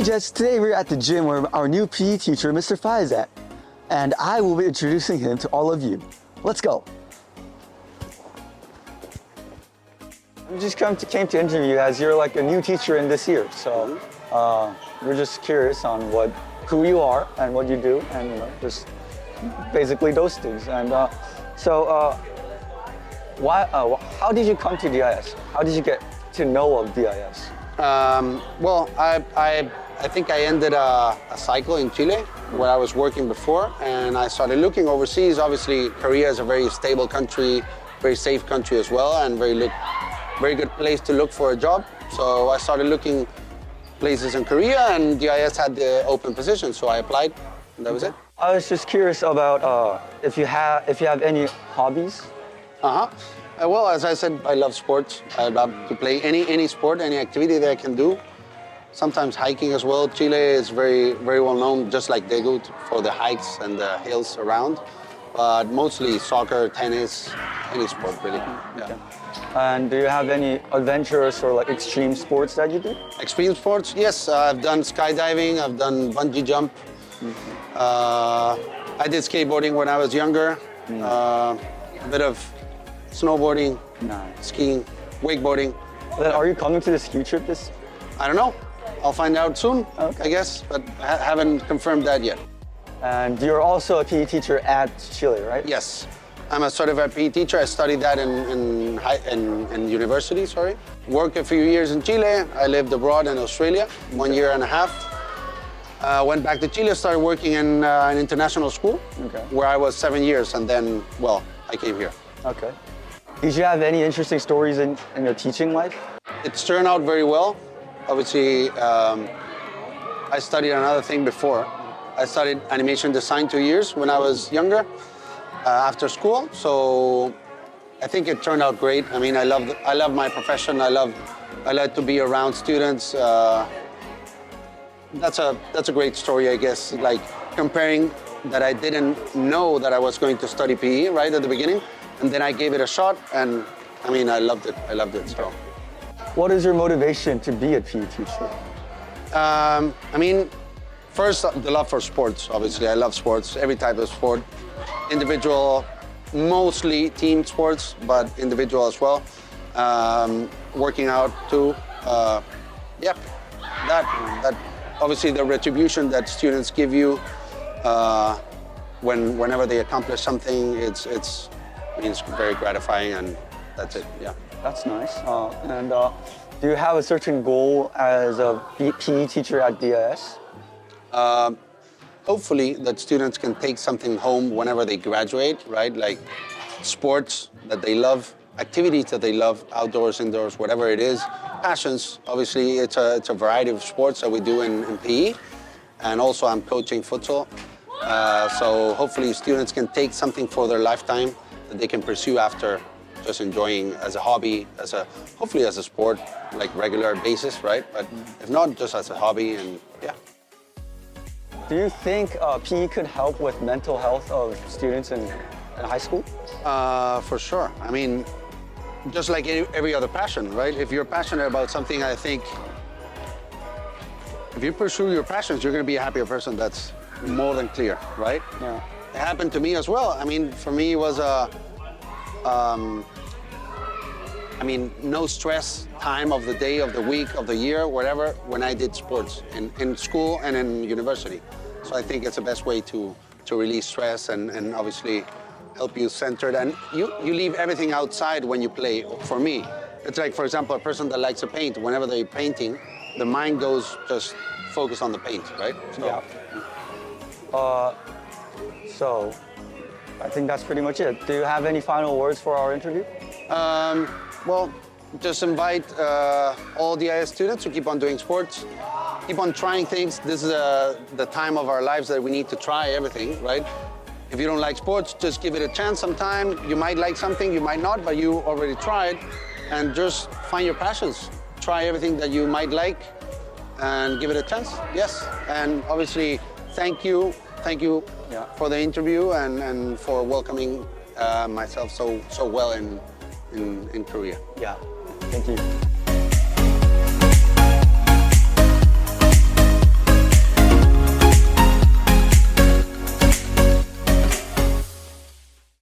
Jets, today we're at the gym where our new PE teacher, Mr. Faille, is at. And I will be introducing him to all of you. Let's go. We just came to interview you as you're like a new teacher in this year. So we're just curious on who you are and what you do, and just basically those things. And how did you come to DIS? How did you get to know of DIS? Well, I think I ended a cycle in Chile where I was working before, and I started looking overseas. Obviously, Korea is a very stable country, very safe country as well, and very good place to look for a job. So I started looking places in Korea, and DIS had the open position, so I applied, and that was it. I was just curious about if you have any hobbies. Well, as I said, I love sports. I love to play any sport, any activity that I can do. Sometimes hiking as well. Chile is very well known, just like Daegu, for the hikes and the hills around. But mostly soccer, tennis, any sport really. Yeah. Okay. And do you have any adventurous or like extreme sports that you do? Extreme sports? Yes, I've done skydiving. I've done bungee jump. I did skateboarding when I was younger. A bit of snowboarding, skiing, wakeboarding. Then are you coming to this ski trip this? I don't know. I'll find out soon, I guess, but I haven't confirmed that yet. And you're also a PE teacher at Chile, right? Yes. I'm a certified PE teacher. I studied that in university, sorry. Worked a few years in Chile. I lived abroad in Australia, 1 year and a half. Went back to Chile, started working in an international school, where I was 7 years, and then, well, I came here. Okay. Did you have any interesting stories in your teaching life? It's turned out very well. Obviously, I studied another thing before. I studied animation design 2 years when I was younger, after school. So I think it turned out great. I mean, I love my profession. I like to be around students. That's a great story, I guess. Like comparing that I didn't know that I was going to study PE right at the beginning, and then I gave it a shot, and I mean, I loved it. So. What is your motivation to be a PE teacher? I mean, first, the love for sports, obviously. I love sports, every type of sport. Individual, mostly team sports, but individual as well. Working out too. That obviously the retribution that students give you whenever they accomplish something, it's very gratifying, and that's it, yeah. That's nice. Do you have a certain goal as a PE teacher at DIS? Hopefully that students can take something home whenever they graduate, right? Like sports that they love, activities that they love, outdoors, indoors, whatever it is. Passions, obviously it's a variety of sports that we do in PE. And also I'm coaching futsal. So hopefully students can take something for their lifetime that they can pursue after just enjoying as a hobby, hopefully as a sport, like regular basis, right? But if not, just as a hobby, and yeah. Do you think PE could help with mental health of students in high school? For sure. I mean, just like every other passion, right? If you're passionate about something, I think if you pursue your passions, you're going to be a happier person. That's more than clear, right? Yeah. It happened to me as well. I mean, for me, it was no stress time of the day, of the week, of the year, whatever, when I did sports in school and in university. So I think it's the best way to release stress and obviously help you centered. And you leave everything outside when you play. For me, it's like, for example, a person that likes to paint, whenever they're painting, the mind goes just focused on the paint, right? So, yeah. So I think that's pretty much it. Do you have any final words for our interview? Well, just invite all DIS students to keep on doing sports, keep on trying things. This is the time of our lives that we need to try everything, right? If you don't like sports, just give it a chance sometime. You might like something, you might not, but you already tried. And just find your passions. Try everything that you might like and give it a chance, yes. And obviously, thank you for the interview and for welcoming myself so well in Korea. Yeah, thank you.